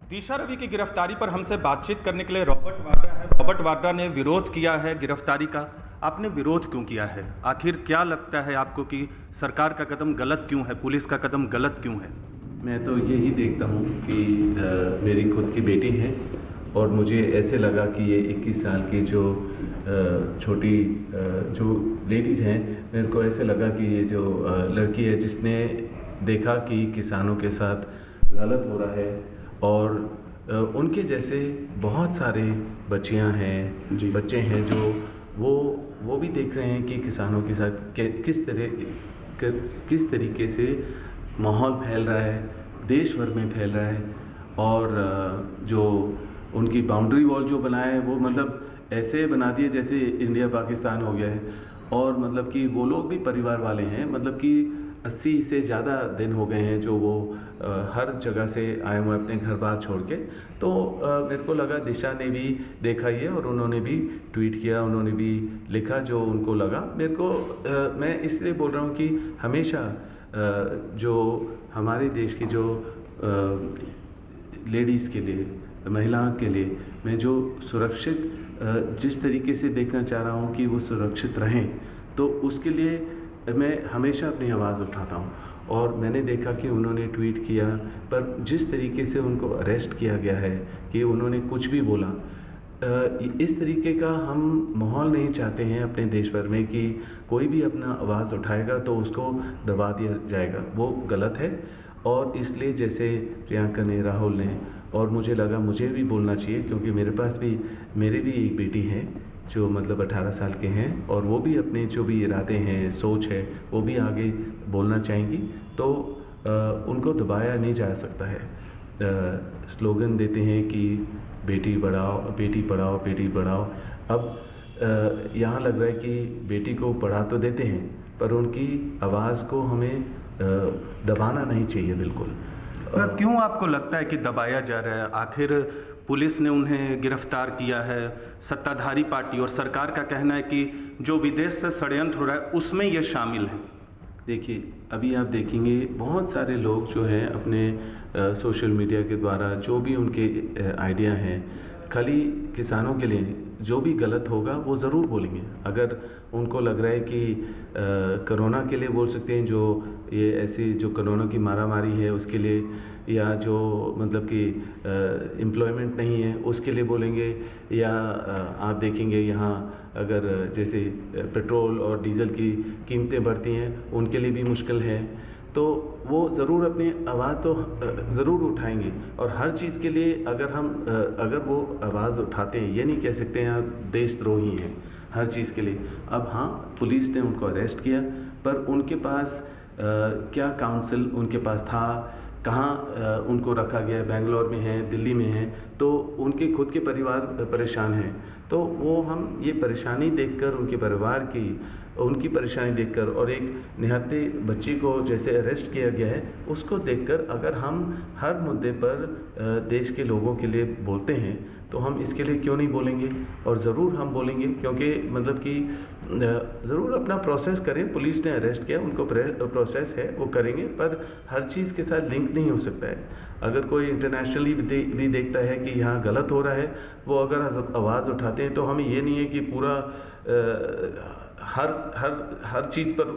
दिशा रवि की गिरफ्तारी पर हमसे बातचीत करने के लिए रॉबर्ट वाड्रा है। रॉबर्ट वाड्रा ने विरोध किया है गिरफ्तारी का। आपने विरोध क्यों किया है? आखिर क्या लगता है आपको कि सरकार का कदम गलत क्यों है, पुलिस का कदम गलत क्यों है? मैं तो यही देखता हूँ कि मेरी खुद की बेटी है और मुझे ऐसे लगा कि ये 21 साल की जो छोटी जो लेडीज़ हैं, मेरे को ऐसे लगा कि ये जो लड़की है जिसने देखा कि किसानों के साथ गलत हो रहा है और उनके जैसे बहुत सारे बच्चियां हैं, बच्चे हैं जो वो भी देख रहे हैं कि किसानों के साथ किस तरीके से माहौल फैल रहा है, देश भर में फैल रहा है। और जो उनकी बाउंड्री वॉल जो बनाया है वो मतलब ऐसे बना दिए जैसे इंडिया पाकिस्तान हो गया है। और मतलब कि वो लोग भी परिवार वाले हैं, मतलब कि 80 से ज़्यादा दिन हो गए हैं जो वो हर जगह से आए हुए अपने घर बार छोड़ के। तो मेरे को लगा दिशा ने भी देखा ये और उन्होंने भी ट्वीट किया, उन्होंने भी लिखा जो उनको लगा। मेरे को मैं इसलिए बोल रहा हूँ कि हमेशा जो हमारे देश की जो लेडीज़ के लिए, महिलाओं के लिए मैं जो सुरक्षित जिस तरीके से देखना चाह रहा हूँ कि वो सुरक्षित रहें, तो उसके लिए मैं हमेशा अपनी आवाज़ उठाता हूँ। और मैंने देखा कि उन्होंने ट्वीट किया, पर जिस तरीके से उनको अरेस्ट किया गया है कि उन्होंने कुछ भी बोला, इस तरीके का हम माहौल नहीं चाहते हैं अपने देश भर में कि कोई भी अपना आवाज़ उठाएगा तो उसको दबा दिया जाएगा, वो गलत है। और इसलिए जैसे प्रियंका ने, राहुल ने, और मुझे लगा मुझे भी बोलना चाहिए क्योंकि मेरे भी एक बेटी है जो मतलब 18 साल के हैं और वो भी अपने जो भी इरादे हैं, सोच है, वो भी आगे बोलना चाहेंगी। तो उनको दबाया नहीं जा सकता है। स्लोगन देते हैं कि बेटी पढ़ाओ, बेटी पढ़ाओ। अब यहाँ लग रहा है कि बेटी को पढ़ा तो देते हैं पर उनकी आवाज़ को हमें दबाना नहीं चाहिए बिल्कुल। क्यों आपको लगता है कि दबाया जा रहा है? आखिर पुलिस ने उन्हें गिरफ्तार किया है, सत्ताधारी पार्टी और सरकार का कहना है कि जो विदेश से षड्यंत्र हो रहा है उसमें ये शामिल है। देखिए, अभी आप देखेंगे बहुत सारे लोग जो हैं अपने सोशल मीडिया के द्वारा जो भी उनके आइडिया हैं, खाली किसानों के लिए जो भी गलत होगा वो ज़रूर बोलेंगे। अगर उनको लग रहा है कि कोरोना के लिए बोल सकते हैं, जो ये ऐसी जो कोरोना की मारामारी है उसके लिए, या जो मतलब कि एम्प्लॉयमेंट नहीं है उसके लिए बोलेंगे, या आप देखेंगे यहाँ अगर जैसे पेट्रोल और डीज़ल की कीमतें बढ़ती हैं उनके लिए भी मुश्किल है। तो वो ज़रूर अपनी आवाज़ तो ज़रूर उठाएंगे। और हर चीज़ के लिए अगर वो आवाज़ उठाते हैं, ये नहीं कह सकते हैं देशद्रोही हैं हर चीज़ के लिए। अब हाँ, पुलिस ने उनको अरेस्ट किया, पर उनके पास क्या काउंसिल उनके पास था, कहाँ उनको रखा गया, बेंगलोर में है, दिल्ली में है, तो उनके खुद के परिवार परेशान हैं। तो वो हम ये परेशानी देखकर, उनके परिवार की उनकी परेशानी देखकर और एक निहत्थे बच्ची को जैसे अरेस्ट किया गया है उसको देखकर, अगर हम हर मुद्दे पर देश के लोगों के लिए बोलते हैं तो हम इसके लिए क्यों नहीं बोलेंगे? और ज़रूर हम बोलेंगे, क्योंकि मतलब कि ज़रूर अपना प्रोसेस करें। पुलिस ने अरेस्ट किया, उनको प्रोसेस है वो करेंगे, पर हर चीज़ के साथ लिंक नहीं हो सकता है। अगर कोई इंटरनेशनली भी देखता है कि यहाँ गलत हो रहा है, वो अगर आवाज़ उठाते हैं, तो हमें ये नहीं है कि पूरा हर चीज़ पर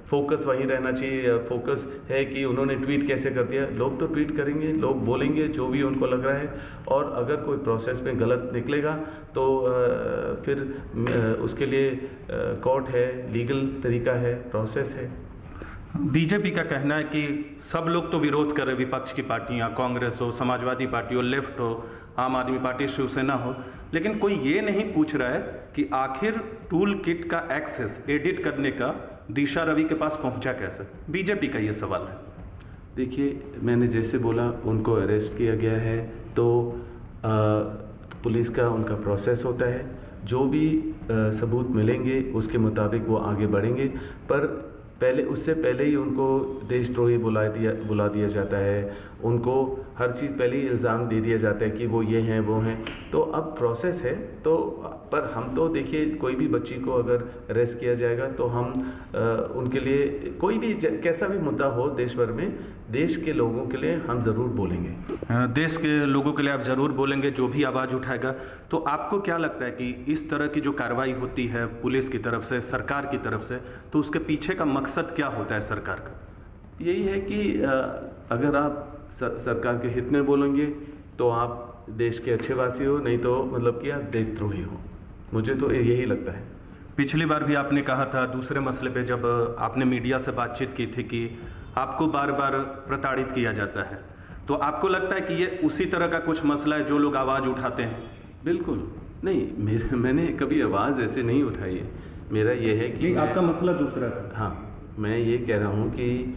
फोकस वहीं रहना चाहिए। फोकस है कि उन्होंने ट्वीट कैसे कर दिया। लोग तो ट्वीट करेंगे, लोग बोलेंगे जो भी उनको लग रहा है, और अगर कोई प्रोसेस में गलत निकलेगा तो फिर उसके लिए कोर्ट है, लीगल तरीका है, प्रोसेस है। बीजेपी का कहना है कि सब लोग तो विरोध कर रहे, विपक्ष की पार्टियां, कांग्रेस हो, समाजवादी पार्टी हो, लेफ्ट हो, आम आदमी पार्टी, शिवसेना हो, लेकिन कोई ये नहीं पूछ रहा है कि आखिर टूल किट का एक्सेस एडिट करने का दिशा रवि के पास पहुंचा कैसे। बीजेपी का ये सवाल है। देखिए, मैंने जैसे बोला, उनको अरेस्ट किया गया है तो पुलिस का उनका प्रोसेस होता है, जो भी सबूत मिलेंगे उसके मुताबिक वो आगे बढ़ेंगे। पर उससे पहले ही उनको देशद्रोही बुला दिया जाता है, उनको हर चीज़ पहले ही इल्ज़ाम दे दिया जाता है कि वो ये हैं वो हैं। तो अब प्रोसेस है, तो पर हम तो देखिए कोई भी बच्ची को अगर अरेस्ट किया जाएगा तो हम उनके लिए कोई भी कैसा भी मुद्दा हो देश भर में, देश के लोगों के लिए हम ज़रूर बोलेंगे। देश के लोगों के लिए आप ज़रूर बोलेंगे जो भी आवाज़ उठाएगा। तो आपको क्या लगता है कि इस तरह की जो कार्रवाई होती है पुलिस की तरफ से, सरकार की तरफ से, तो उसके पीछे का मकसद क्या होता है सरकार का? यही है कि अगर आप सरकार के हित में बोलेंगे तो आप देश के अच्छे वासी हो, नहीं तो मतलब कि आप देशद्रोही हो। मुझे तो यही लगता है। पिछली बार भी आपने कहा था दूसरे मसले पे, जब आपने मीडिया से बातचीत की थी, कि आपको बार बार प्रताड़ित किया जाता है। तो आपको लगता है कि ये उसी तरह का कुछ मसला है जो लोग आवाज़ उठाते हैं? बिल्कुल नहीं, मैंने कभी आवाज़ ऐसे नहीं उठाई है। मेरा ये है कि आपका मसला दूसरा था। हाँ, मैं ये कह रहा हूँ कि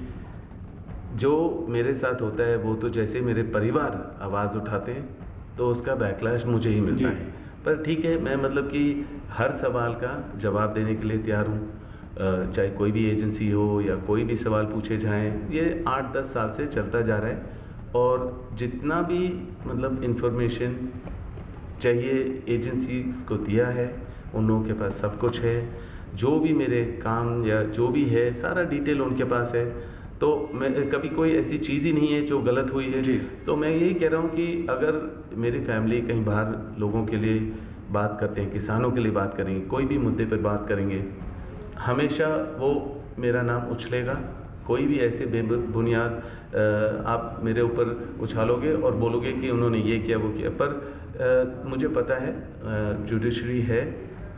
जो मेरे साथ होता है वो तो जैसे मेरे परिवार आवाज़ उठाते हैं तो उसका बैकलैश मुझे ही मिलता है। पर ठीक है, मैं मतलब कि हर सवाल का जवाब देने के लिए तैयार हूँ, चाहे कोई भी एजेंसी हो या कोई भी सवाल पूछे जाएं। ये 8-10 साल से चलता जा रहा है और जितना भी मतलब इन्फॉर्मेशन चाहिए एजेंसीज को दिया है, उन लोगों के पास सब कुछ है। जो भी मेरे काम या जो भी है सारा डिटेल उनके पास है। तो मैं कभी कोई ऐसी चीज़ ही नहीं है जो गलत हुई है। तो मैं यही कह रहा हूँ कि अगर मेरी फैमिली कहीं बाहर लोगों के लिए बात करते हैं, किसानों के लिए बात करेंगे, कोई भी मुद्दे पर बात करेंगे, हमेशा वो मेरा नाम उछलेगा। कोई भी ऐसे बेबुनियाद आप मेरे ऊपर उछालोगे और बोलोगे कि उन्होंने ये किया वो किया। पर मुझे पता है जुडिशरी है,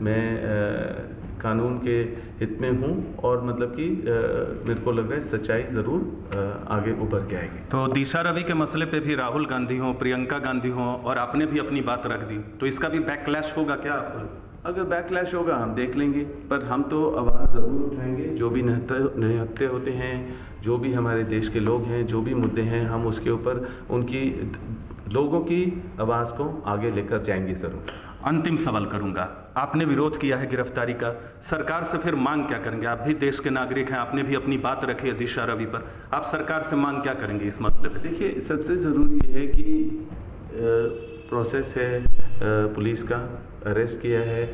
मैं कानून के हित में हूँ और मतलब कि मेरे को लग रहा है सच्चाई ज़रूर आगे उभर के आएगी। तो दिशा रवि के मसले पे भी राहुल गांधी हों, प्रियंका गांधी हों और आपने भी अपनी बात रख दी, तो इसका भी बैकलैश होगा क्या? अगर बैकलैश होगा हम देख लेंगे, पर हम तो आवाज़ ज़रूर उठाएंगे। जो भी निहत्थे होते हैं, जो भी हमारे देश के लोग हैं, जो भी मुद्दे हैं, हम उसके ऊपर उनकी लोगों की आवाज़ को आगे लेकर जाएंगे ज़रूर। अंतिम सवाल करूंगा, आपने विरोध किया है गिरफ्तारी का, सरकार से फिर मांग क्या करेंगे? आप भी देश के नागरिक हैं, आपने भी अपनी बात रखी है दिशा रवि पर, आप सरकार से मांग क्या करेंगे इस मसले पर? देखिए, सबसे ज़रूरी ये है कि प्रोसेस है, पुलिस का अरेस्ट किया है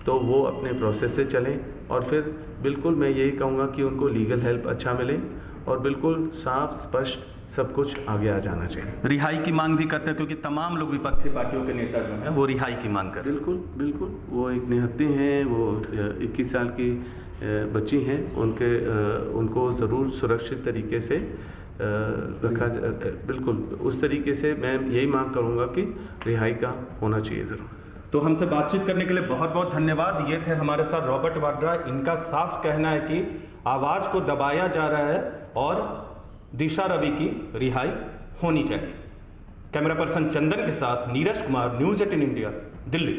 तो वो अपने प्रोसेस से चलें और फिर बिल्कुल मैं यही कहूँगा कि उनको लीगल हेल्प अच्छा मिले और बिल्कुल साफ स्पष्ट सब कुछ आगे आ जाना चाहिए। रिहाई की मांग भी करते हैं क्योंकि तमाम लोग विपक्षी पार्टियों के नेता जो हैं वो रिहाई की मांग करते हैं। बिल्कुल वो एक निहत्थे हैं, वो 21 साल की बच्ची हैं, उनको ज़रूर सुरक्षित तरीके से रखा बिल्कुल उस तरीके से मैं यही मांग करूँगा कि रिहाई का होना चाहिए ज़रूर। तो हमसे बातचीत करने के लिए बहुत बहुत धन्यवाद। ये थे हमारे साथ रॉबर्ट वाड्रा। इनका साफ कहना है कि आवाज़ को दबाया जा रहा है और दिशा रवि की रिहाई होनी चाहिए। कैमरा पर्सन चंदन के साथ नीरज कुमार, न्यूज़ 18 इंडिया, दिल्ली।